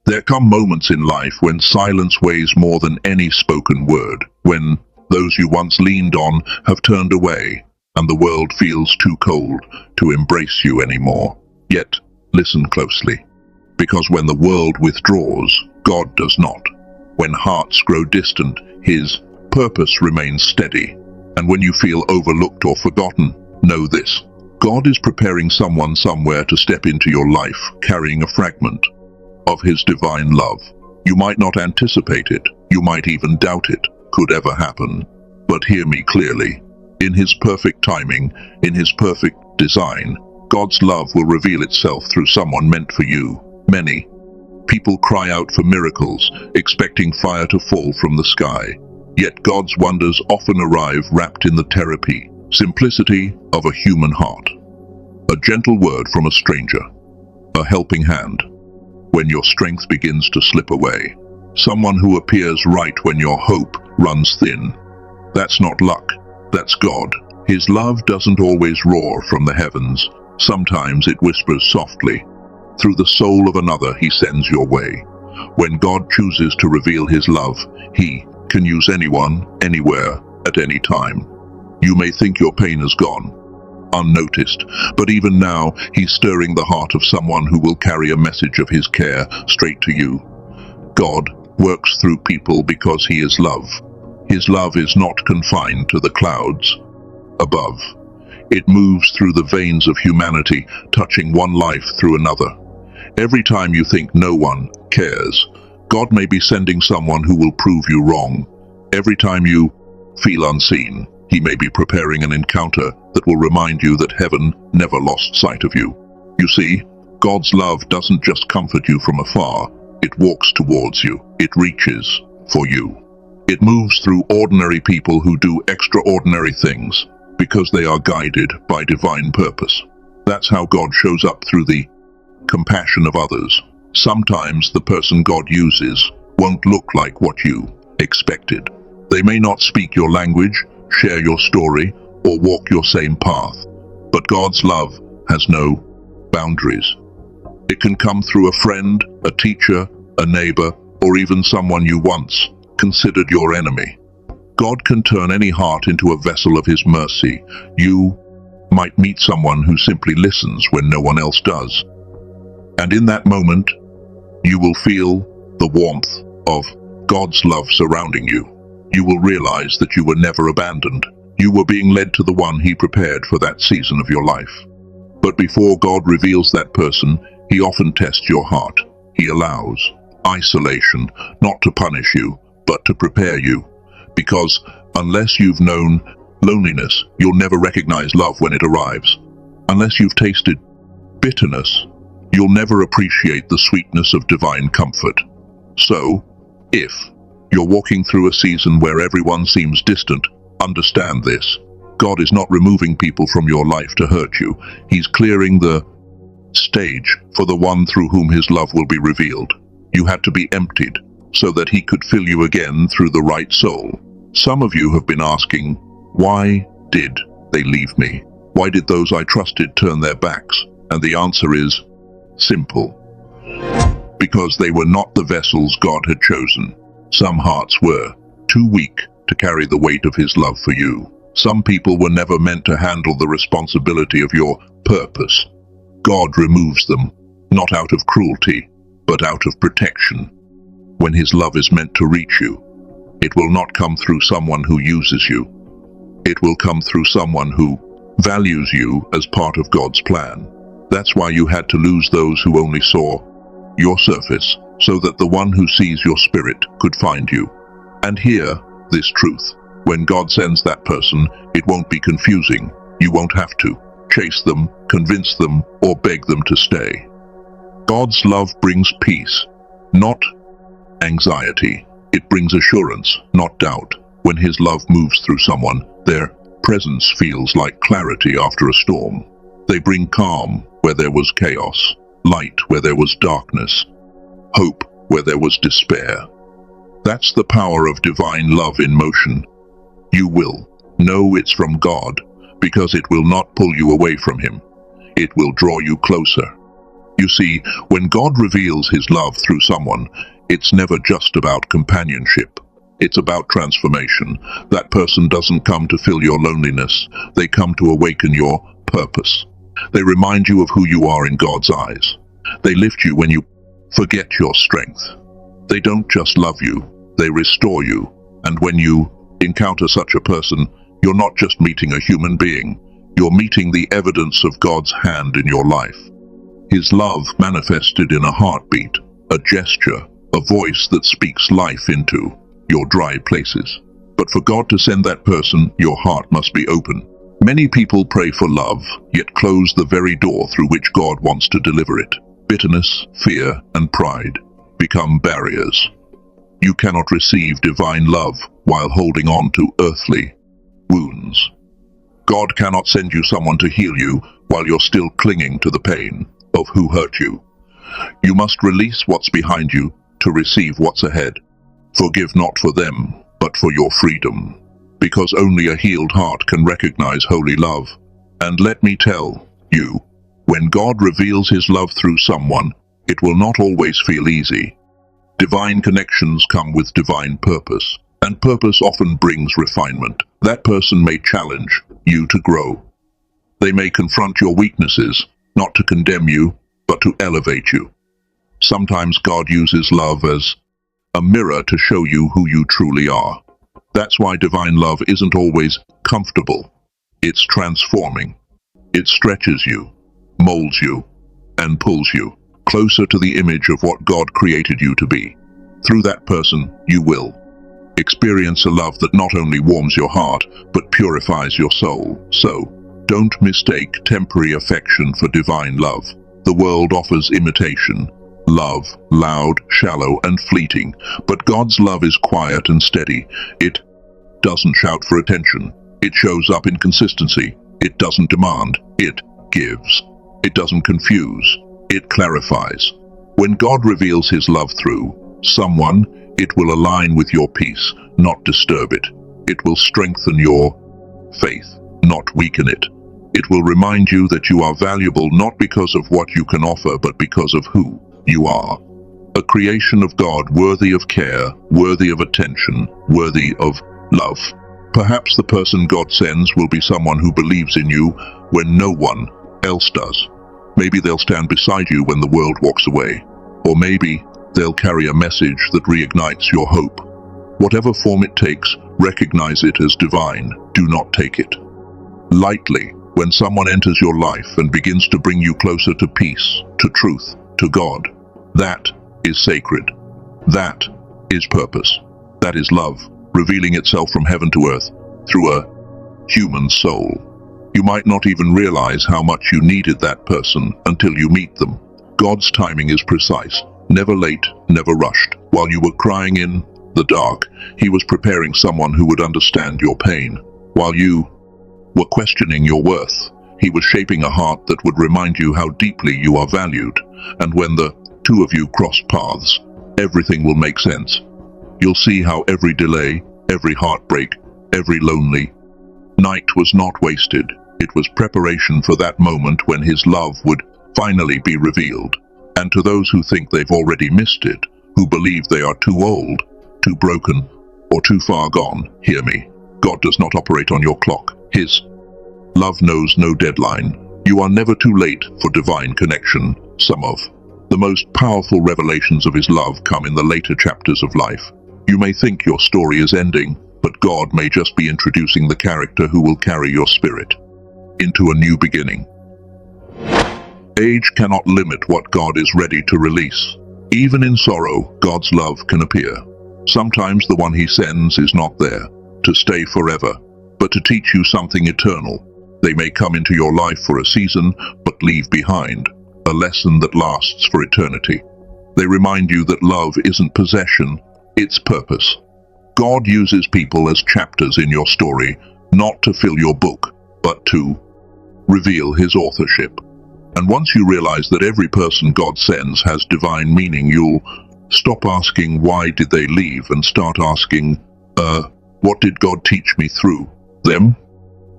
There come moments in life when silence weighs more than any spoken word, when those you once leaned on have turned away, and the world feels too cold to embrace you anymore. Yet, listen closely, because when the world withdraws, God does not. When hearts grow distant, His purpose remains steady. And when you feel overlooked or forgotten, know this: God is preparing someone somewhere to step into your life, carrying a fragment of His divine love. You might not anticipate it, you might even doubt it could ever happen. But hear me clearly. In His perfect timing, in His perfect design, God's love will reveal itself through someone meant for you. Many people cry out for miracles, expecting fire to fall from the sky. Yet God's wonders often arrive wrapped in the therapy, simplicity of a human heart. A gentle word from a stranger, a helping hand when your strength begins to slip away. Someone who appears right when your hope runs thin. That's not luck, that's God. His love doesn't always roar from the heavens. Sometimes it whispers softly. Through the soul of another He sends your way. When God chooses to reveal His love, He can use anyone, anywhere, at any time. You may think your pain is gone, unnoticed, but even now He's stirring the heart of someone who will carry a message of His care straight to you. God works through people because He is love. His love is not confined to the clouds above. It moves through the veins of humanity, touching one life through another. Every time you think no one cares, God may be sending someone who will prove you wrong. Every time you feel unseen, He may be preparing an encounter that will remind you that heaven never lost sight of you. You see, God's love doesn't just comfort you from afar, it walks towards you, it reaches for you. It moves through ordinary people who do extraordinary things because they are guided by divine purpose. That's how God shows up, through the compassion of others. Sometimes the person God uses won't look like what you expected. They may not speak your language, share your story, or walk your same path. But God's love has no boundaries. It can come through a friend, a teacher, a neighbor, or even someone you once considered your enemy. God can turn any heart into a vessel of His mercy. You might meet someone who simply listens when no one else does. And in that moment, you will feel the warmth of God's love surrounding you. You will realize that you were never abandoned. You were being led to the one He prepared for that season of your life. But before God reveals that person, He often tests your heart. He allows isolation, not to punish you, but to prepare you. Because unless you've known loneliness, you'll never recognize love when it arrives. Unless you've tasted bitterness, you'll never appreciate the sweetness of divine comfort. So, if you're walking through a season where everyone seems distant, understand this: God is not removing people from your life to hurt you. He's clearing the stage for the one through whom His love will be revealed. You had to be emptied so that He could fill you again through the right soul. Some of you have been asking, why did they leave me? Why did those I trusted turn their backs? And the answer is simple. Because they were not the vessels God had chosen. Some hearts were too weak to carry the weight of His love for you. Some people were never meant to handle the responsibility of your purpose. God removes them, not out of cruelty, but out of protection. When His love is meant to reach you, it will not come through someone who uses you. It will come through someone who values you as part of God's plan. That's why you had to lose those who only saw your surface, so that the one who sees your spirit could find you. And hear this truth: when God sends that person, it won't be confusing. You won't have to chase them, convince them, or beg them to stay. God's love brings peace, not anxiety. It brings assurance, not doubt. When His love moves through someone, their presence feels like clarity after a storm. They bring calm where there was chaos, light where there was darkness, hope where there was despair. That's the power of divine love in motion. You will know it's from God because it will not pull you away from Him. It will draw you closer. You see, when God reveals his love through someone, it's never just about companionship. It's about transformation. That person doesn't come to fill your loneliness. They come to awaken your purpose. They remind you of who you are in God's eyes. They lift you when you forget your strength. They don't just love you, they restore you. And when you encounter such a person, you're not just meeting a human being, you're meeting the evidence of God's hand in your life. His love manifested in a heartbeat, a gesture, a voice that speaks life into your dry places. But for God to send that person, your heart must be open. Many people pray for love, yet close the very door through which God wants to deliver it. Bitterness, fear, and pride become barriers. You cannot receive divine love while holding on to earthly wounds. God cannot send you someone to heal you while you're still clinging to the pain of who hurt you. You must release what's behind you to receive what's ahead. Forgive not for them, but for your freedom, because only a healed heart can recognize holy love. And let me tell you, when God reveals his love through someone, it will not always feel easy. Divine connections come with divine purpose, and purpose often brings refinement. That person may challenge you to grow. They may confront your weaknesses, not to condemn you, but to elevate you. Sometimes God uses love as a mirror to show you who you truly are. That's why divine love isn't always comfortable. It's transforming. It stretches you, molds you, and pulls you closer to the image of what God created you to be. Through that person, you will experience a love that not only warms your heart, but purifies your soul. So, don't mistake temporary affection for divine love. The world offers imitation, love, loud, shallow, and fleeting, but God's love is quiet and steady. It doesn't shout for attention. It shows up in consistency. It doesn't demand. It gives. It doesn't confuse. It clarifies. When God reveals his love through someone, it will align with your peace, not disturb it. It will strengthen your faith, not weaken it. It will remind you that you are valuable not because of what you can offer, but because of who you are. A creation of God worthy of care, worthy of attention, worthy of love. Perhaps the person God sends will be someone who believes in you when no one else does. Maybe they'll stand beside you when the world walks away. Or maybe they'll carry a message that reignites your hope. Whatever form it takes, recognize it as divine. Do not take it lightly. When someone enters your life and begins to bring you closer to peace, to truth, to God, that is sacred. That is purpose. That is love, revealing itself from heaven to earth through a human soul. You might not even realize how much you needed that person until you meet them. God's timing is precise, never late, never rushed. While you were crying in the dark, he was preparing someone who would understand your pain. While you were questioning your worth, he was shaping a heart that would remind you how deeply you are valued. And when the two of you cross paths, everything will make sense. You'll see how every delay, every heartbreak, every lonely night was not wasted. It was preparation for that moment when his love would finally be revealed. And to those who think they've already missed it, who believe they are too old, too broken, or too far gone, hear me. God does not operate on your clock. His love knows no deadline. You are never too late for divine connection. Some of the most powerful revelations of his love come in the later chapters of life. You may think your story is ending, but God may just be introducing the character who will carry your spirit into a new beginning. Age cannot limit what God is ready to release. Even in sorrow, God's love can appear. Sometimes the one he sends is not there to stay forever, but to teach you something eternal. They may come into your life for a season, but leave behind a lesson that lasts for eternity. They remind you that love isn't possession, it's purpose. God uses people as chapters in your story, not to fill your book, but to reveal his authorship. And once you realize that every person God sends has divine meaning, you'll stop asking, why did they leave, and start asking, what did God teach me through them?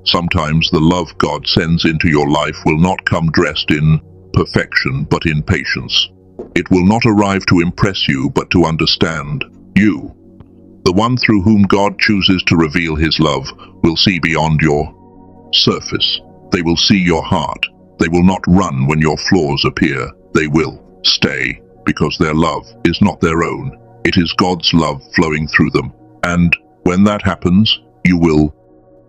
Sometimes the love God sends into your life will not come dressed in perfection but in patience. It will not arrive to impress you but to understand you. The one through whom God chooses to reveal his love will see beyond your surface. They will see your heart. They will not run when your flaws appear. They will stay because their love is not their own. It is God's love flowing through them. And when that happens, you will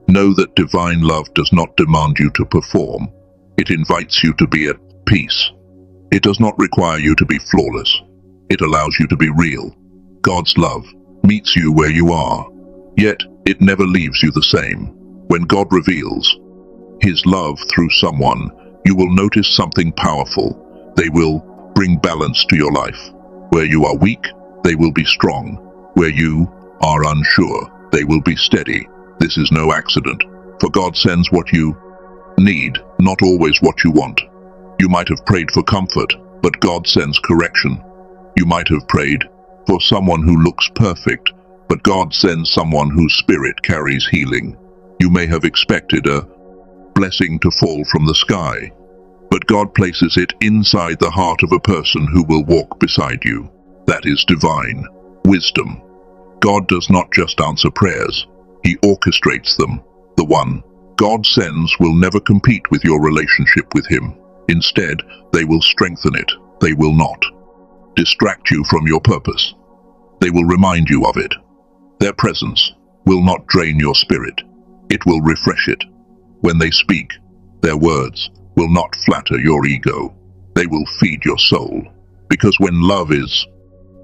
know that divine love does not demand you to perform. It invites you to be at peace. It does not require you to be flawless. It allows you to be real. God's love meets you where you are, yet it never leaves you the same. When God reveals his love through someone, you will notice something powerful. They will bring balance to your life. Where you are weak, they will be strong. Where you are unsure, they will be steady. This is no accident, for God sends what you need, not always what you want. You might have prayed for comfort, but God sends correction. You might have prayed for someone who looks perfect, but God sends someone whose spirit carries healing. You may have expected a blessing to fall from the sky, but God places it inside the heart of a person who will walk beside you. That is divine wisdom. God does not just answer prayers, he orchestrates them. The one God sends will never compete with your relationship with him. Instead, they will strengthen it. They will not distract you from your purpose. They will remind you of it. Their presence will not drain your spirit. It will refresh it. When they speak, their words will not flatter your ego. They will feed your soul. Because when love is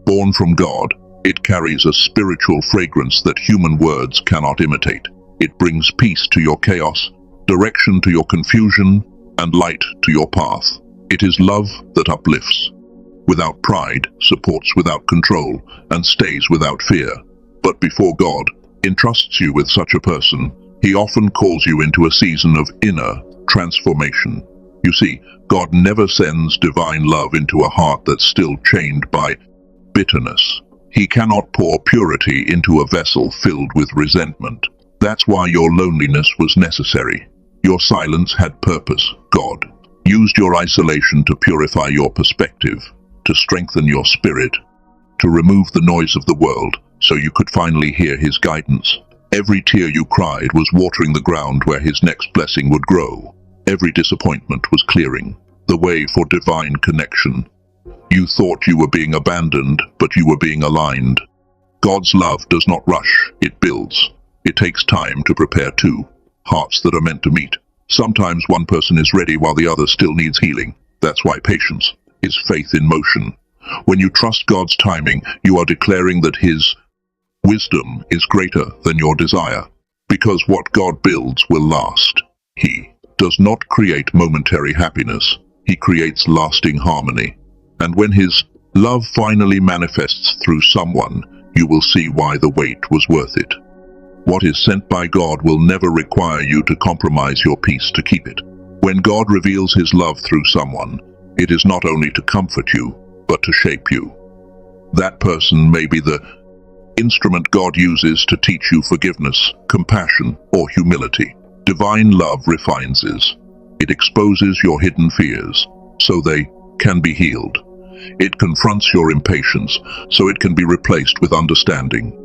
born from God, it carries a spiritual fragrance that human words cannot imitate. It brings peace to your chaos, direction to your confusion, and light to your path. It is love that uplifts without pride, supports without control, and stays without fear. But before God entrusts you with such a person, he often calls you into a season of inner transformation. You see, God never sends divine love into a heart that's still chained by bitterness. He cannot pour purity into a vessel filled with resentment. That's why your loneliness was necessary. Your silence had purpose. God used your isolation to purify your perspective, to strengthen your spirit, to remove the noise of the world so you could finally hear his guidance. Every tear you cried was watering the ground where his next blessing would grow. Every disappointment was clearing the way for divine connection. You thought you were being abandoned, but you were being aligned. God's love does not rush, it builds. It takes time to prepare two hearts that are meant to meet. Sometimes one person is ready while the other still needs healing. That's why patience is faith in motion. When you trust God's timing, you are declaring that his wisdom is greater than your desire. Because what God builds will last. He does not create momentary happiness. He creates lasting harmony. And when his love finally manifests through someone, you will see why the wait was worth it. What is sent by God will never require you to compromise your peace to keep it. When God reveals his love through someone, it is not only to comfort you, but to shape you. That person may be the instrument God uses to teach you forgiveness, compassion, or humility. Divine love refines us. It exposes your hidden fears, so they can be healed. It confronts your impatience, so it can be replaced with understanding.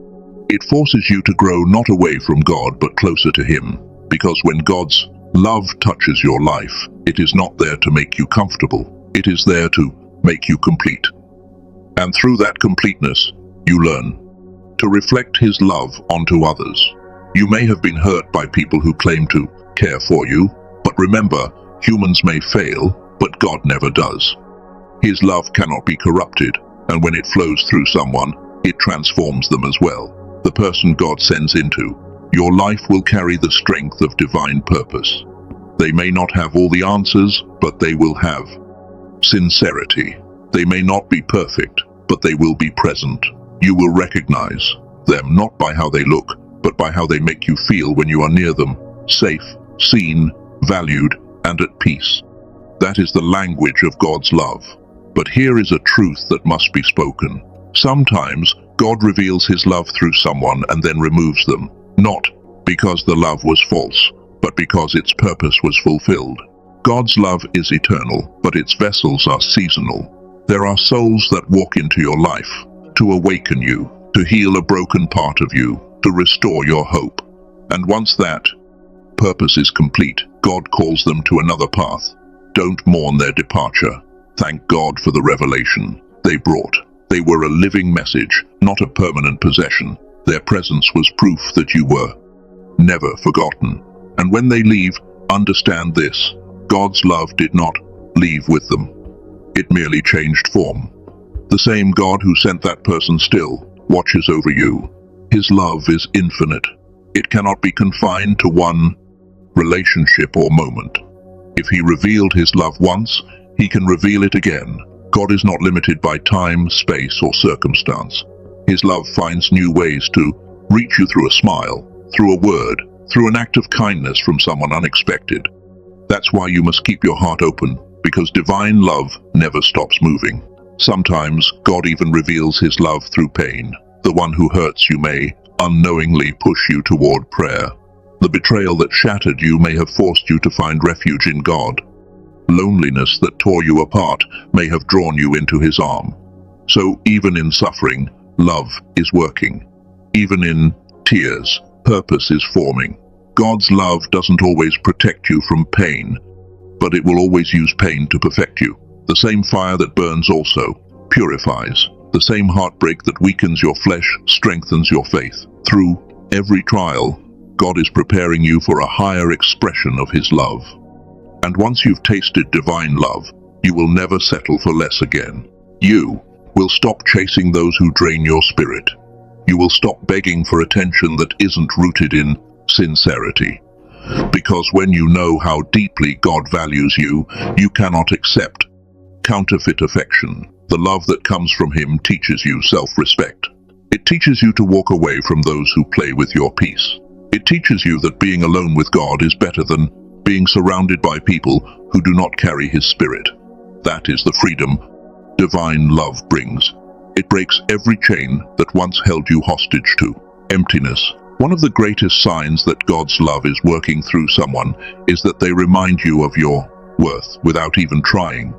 It forces you to grow not away from God, but closer to him. Because when God's love touches your life, it is not there to make you comfortable. It is there to make you complete. And through that completeness, you learn to reflect his love onto others. You may have been hurt by people who claim to care for you, but remember, humans may fail, but God never does. His love cannot be corrupted, and when it flows through someone, it transforms them as well. The person God sends into your life will carry the strength of divine purpose. They may not have all the answers, but they will have sincerity. They may not be perfect, but they will be present. You will recognize them not by how they look, but by how they make you feel when you are near them, safe, seen, valued, and at peace. That is the language of God's love. But here is a truth that must be spoken. Sometimes God reveals his love through someone and then removes them, not because the love was false, but because its purpose was fulfilled. God's love is eternal, but its vessels are seasonal. There are souls that walk into your life to awaken you, to heal a broken part of you, to restore your hope. And once that purpose is complete, God calls them to another path. Don't mourn their departure. Thank God for the revelation they brought. They were a living message, not a permanent possession. Their presence was proof that you were never forgotten. And when they leave, understand this: God's love did not leave with them. It merely changed form. The same God who sent that person still watches over you. His love is infinite. It cannot be confined to one relationship or moment. If He revealed His love once, He can reveal it again. God is not limited by time, space, or circumstance. His love finds new ways to reach you through a smile, through a word, through an act of kindness from someone unexpected. That's why you must keep your heart open, because divine love never stops moving. Sometimes God even reveals His love through pain. The one who hurts you may unknowingly push you toward prayer. The betrayal that shattered you may have forced you to find refuge in God. Loneliness that tore you apart may have drawn you into His arm. So even in suffering, love is working. Even in tears, purpose is forming. God's love doesn't always protect you from pain, but it will always use pain to perfect you. The same fire that burns also purifies. The same heartbreak that weakens your flesh strengthens your faith. Through every trial, God is preparing you for a higher expression of His love. And once you've tasted divine love, you will never settle for less again. You will stop chasing those who drain your spirit. You will stop begging for attention that isn't rooted in sincerity. Because when you know how deeply God values you, you cannot accept counterfeit affection. The love that comes from Him teaches you self-respect. It teaches you to walk away from those who play with your peace. It teaches you that being alone with God is better than being surrounded by people who do not carry His Spirit. That is the freedom divine love brings. It breaks every chain that once held you hostage to emptiness. One of the greatest signs that God's love is working through someone is that they remind you of your worth without even trying.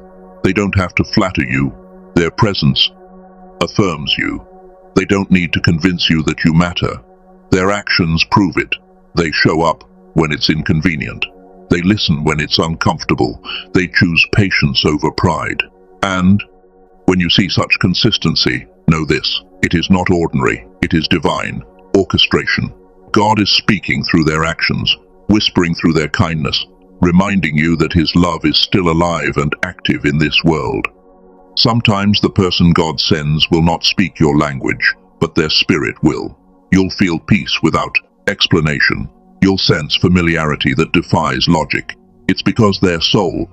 They don't have to flatter you. Their presence affirms you. They don't need to convince you that you matter. Their actions prove it. They show up when it's inconvenient. They listen when it's uncomfortable. They choose patience over pride. And when you see such consistency, know this: it is not ordinary, it is divine orchestration. God is speaking through their actions, whispering through their kindness, reminding you that His love is still alive and active in this world. Sometimes the person God sends will not speak your language, but their spirit will. You'll feel peace without explanation. You'll sense familiarity that defies logic. It's because their soul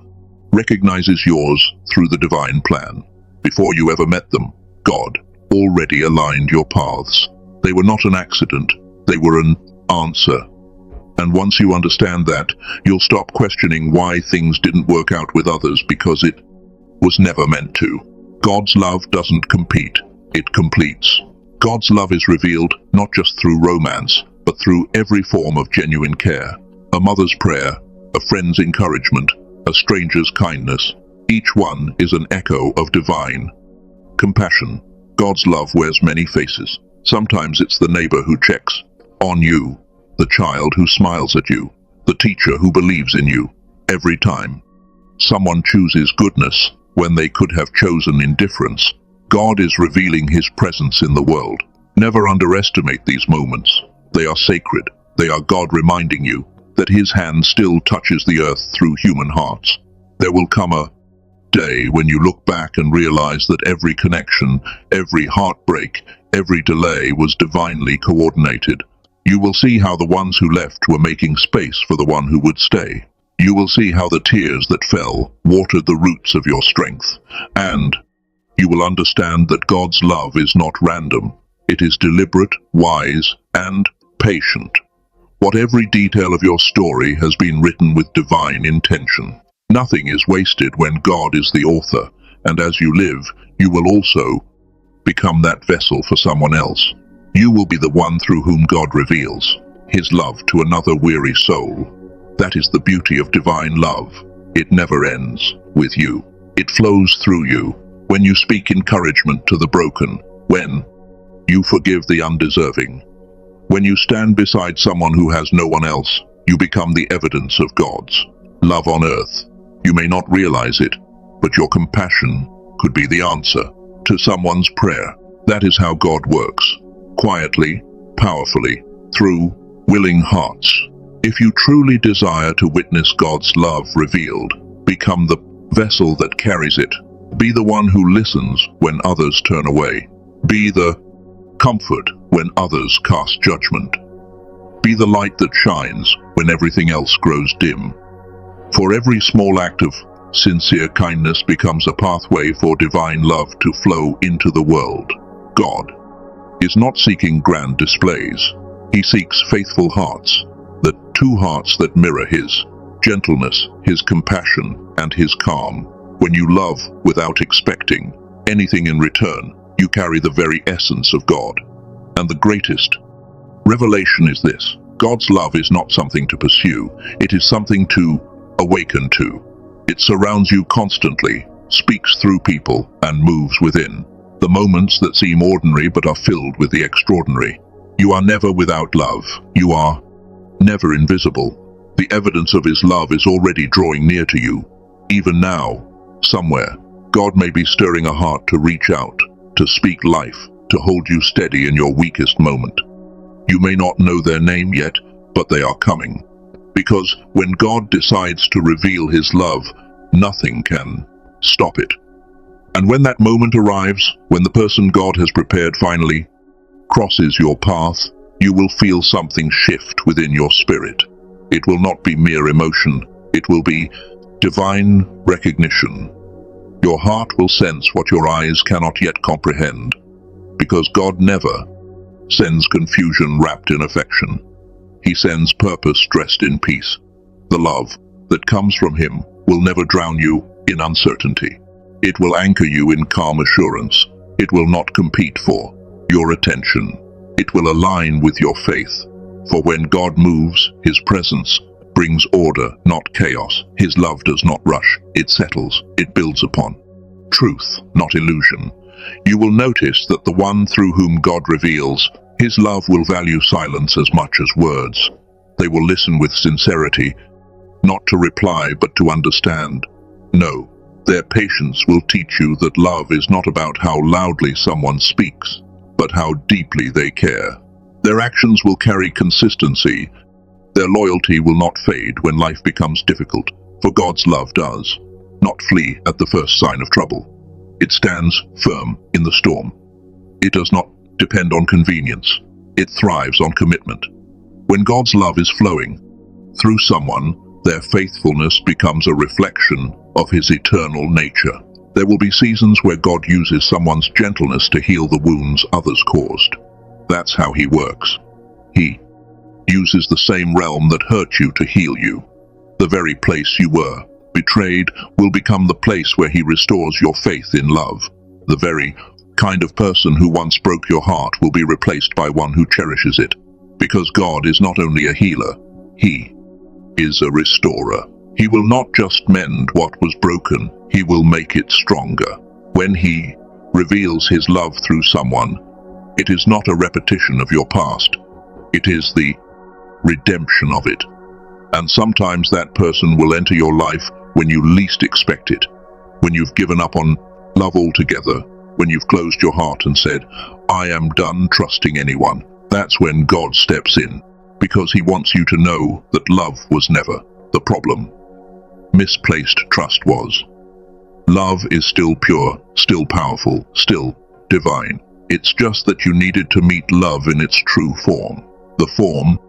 recognizes yours through the divine plan. Before you ever met them, God already aligned your paths. They were not an accident, they were an answer. And once you understand that, you'll stop questioning why things didn't work out with others, because it was never meant to. God's love doesn't compete, it completes. God's love is revealed not just through romance, but through every form of genuine care. A mother's prayer, a friend's encouragement, a stranger's kindness. Each one is an echo of divine compassion. God's love wears many faces. Sometimes it's the neighbor who checks on you, the child who smiles at you, the teacher who believes in you. Every time someone chooses goodness when they could have chosen indifference, God is revealing His presence in the world. Never underestimate these moments. They are sacred. They are God reminding you that His hand still touches the earth through human hearts. There will come a day when you look back and realize that every connection, every heartbreak, every delay was divinely coordinated. You will see how the ones who left were making space for the one who would stay. You will see how the tears that fell watered the roots of your strength. And you will understand that God's love is not random. It is deliberate, wise, and patient. What every detail of your story has been written with divine intention. Nothing is wasted when God is the author, and as you live, you will also become that vessel for someone else. You will be the one through whom God reveals His love to another weary soul. That is the beauty of divine love. It never ends with you. It flows through you. When you speak encouragement to the broken, when you forgive the undeserving, when you stand beside someone who has no one else, you become the evidence of God's love on earth. You may not realize it, but your compassion could be the answer to someone's prayer. That is how God works, quietly, powerfully, through willing hearts. If you truly desire to witness God's love revealed, become the vessel that carries it. Be the one who listens when others turn away. Be the comfort when others cast judgment. Be the light that shines when everything else grows dim. For every small act of sincere kindness becomes a pathway for divine love to flow into the world. God is not seeking grand displays. He seeks faithful hearts, the two hearts that mirror His gentleness, His compassion, and His calm. When you love without expecting anything in return, you carry the very essence of God. And the greatest revelation is this: God's love is not something to pursue, it is something to awaken to. It surrounds you constantly, speaks through people, and moves within. The moments that seem ordinary but are filled with the extraordinary. You are never without love. You are never invisible. The evidence of His love is already drawing near to you. Even now, somewhere, God may be stirring a heart to reach out, to speak life, to hold you steady in your weakest moment. You may not know their name yet, but they are coming. Because when God decides to reveal His love, nothing can stop it. And when that moment arrives, when the person God has prepared finally crosses your path, you will feel something shift within your spirit. It will not be mere emotion, it will be divine recognition. Your heart will sense what your eyes cannot yet comprehend, because God never sends confusion wrapped in affection. He sends purpose dressed in peace. The love that comes from Him will never drown you in uncertainty. It will anchor you in calm assurance. It will not compete for your attention. It will align with your faith. For when God moves, His presence brings order, not chaos. His love does not rush. It settles. It builds upon truth, not illusion. You will notice that the one through whom God reveals His love will value silence as much as words. They will listen with sincerity, not to reply but to understand. No, their patience will teach you that love is not about how loudly someone speaks, but how deeply they care. Their actions will carry consistency. Their loyalty will not fade when life becomes difficult, for God's love does not flee at the first sign of trouble. It stands firm in the storm. It does not depend on convenience. It thrives on commitment. When God's love is flowing through someone, their faithfulness becomes a reflection of His eternal nature. There will be seasons where God uses someone's gentleness to heal the wounds others caused. That's how He works. He uses the same realm that hurt you to heal you. The very place you were betrayed will become the place where He restores your faith in love. The very kind of person who once broke your heart will be replaced by one who cherishes it. Because God is not only a healer, He is a restorer. He will not just mend what was broken, He will make it stronger. When He reveals His love through someone, it is not a repetition of your past. It is the redemption of it. And sometimes that person will enter your life when you least expect it. When you've given up on love altogether, when you've closed your heart and said, "I am done trusting anyone." That's when God steps in, because He wants you to know that love was never the problem. Misplaced trust was. Love is still pure, still powerful, still divine. It's just that you needed to meet love in its true form. The form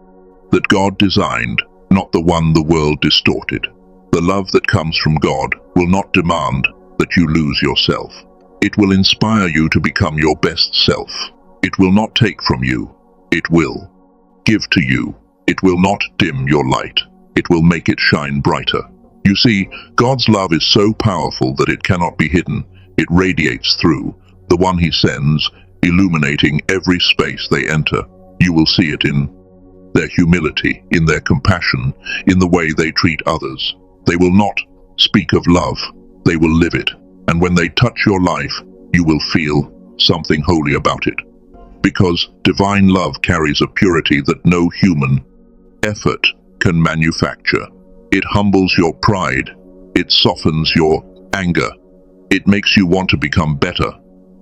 that God designed, not the one the world distorted. The love that comes from God will not demand that you lose yourself. It will inspire you to become your best self. It will not take from you. It will give to you. It will not dim your light. It will make it shine brighter. You see, God's love is so powerful that it cannot be hidden. It radiates through the one He sends, illuminating every space they enter. You will see it in their humility, in their compassion, in the way they treat others. They will not speak of love, they will live it. And when they touch your life, you will feel something holy about it. Because divine love carries a purity that no human effort can manufacture. It humbles your pride. It softens your anger. It makes you want to become better,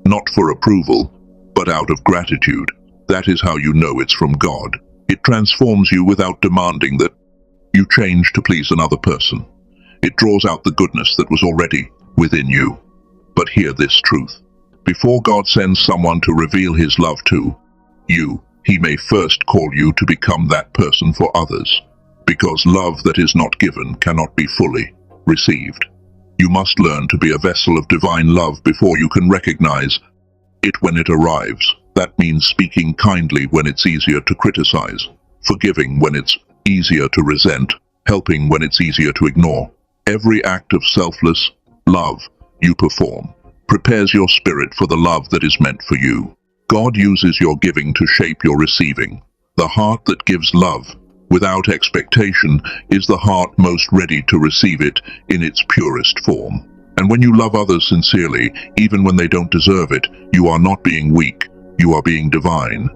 not for approval, but out of gratitude. That is how you know it's from God. It transforms you without demanding that you change to please another person. It draws out the goodness that was already within you. But hear this truth. Before God sends someone to reveal his love to you, he may first call you to become that person for others. Because love that is not given cannot be fully received. You must learn to be a vessel of divine love before you can recognize it when it arrives. That means speaking kindly when it's easier to criticize, forgiving when it's easier to resent, helping when it's easier to ignore. Every act of selfless love you perform prepares your spirit for the love that is meant for you. God uses your giving to shape your receiving. The heart that gives love without expectation is the heart most ready to receive it in its purest form. And when you love others sincerely, even when they don't deserve it, you are not being weak, you are being divine.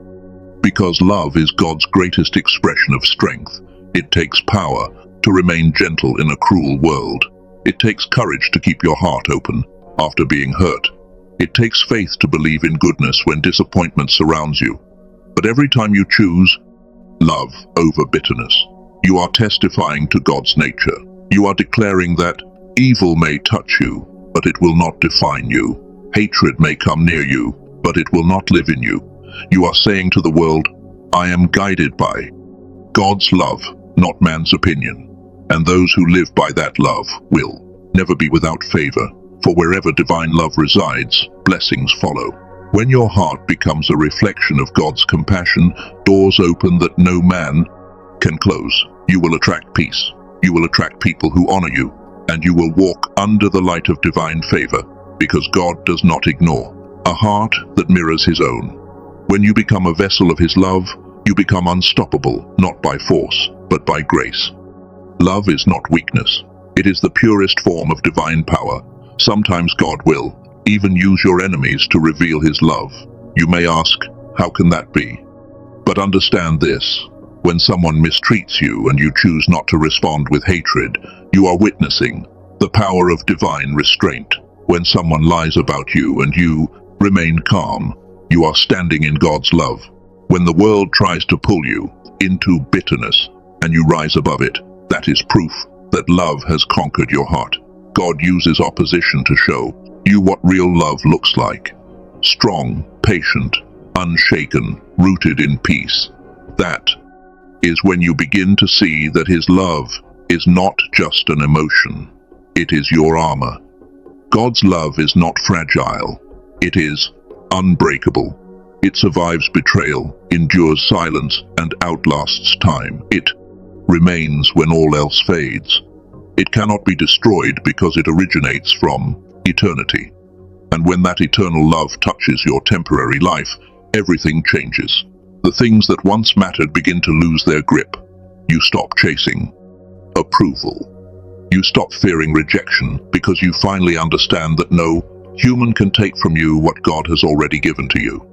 Because love is God's greatest expression of strength. It takes power to remain gentle in a cruel world. It takes courage to keep your heart open after being hurt. It takes faith to believe in goodness when disappointment surrounds you. But every time you choose love over bitterness, you are testifying to God's nature. You are declaring that evil may touch you, but it will not define you. Hatred may come near you, but it will not live in you. You are saying to the world, I am guided by God's love, not man's opinion. And those who live by that love will never be without favor. For wherever divine love resides, blessings follow. When your heart becomes a reflection of God's compassion, doors open that no man can close. You will attract peace. You will attract people who honor you, and you will walk under the light of divine favor, because God does not ignore a heart that mirrors his own. When you become a vessel of his love, you become unstoppable, not by force, but by grace. Love is not weakness. It is the purest form of divine power. Sometimes God will even use your enemies to reveal his love. You may ask, how can that be? But understand this. When someone mistreats you and you choose not to respond with hatred, you are witnessing the power of divine restraint. When someone lies about you and you remain calm, you are standing in God's love. When the world tries to pull you into bitterness and you rise above it, that is proof that love has conquered your heart. God uses opposition to show you what real love looks like. Strong, patient, unshaken, rooted in peace. That is when you begin to see that his love is not just an emotion. It is your armor. God's love is not fragile. It is unbreakable. It survives betrayal, endures silence, and outlasts time. It remains when all else fades. It cannot be destroyed because it originates from eternity. And when that eternal love touches your temporary life, everything changes. The things that once mattered begin to lose their grip. You stop chasing approval. You stop fearing rejection because you finally understand that no human can take from you what God has already given to you.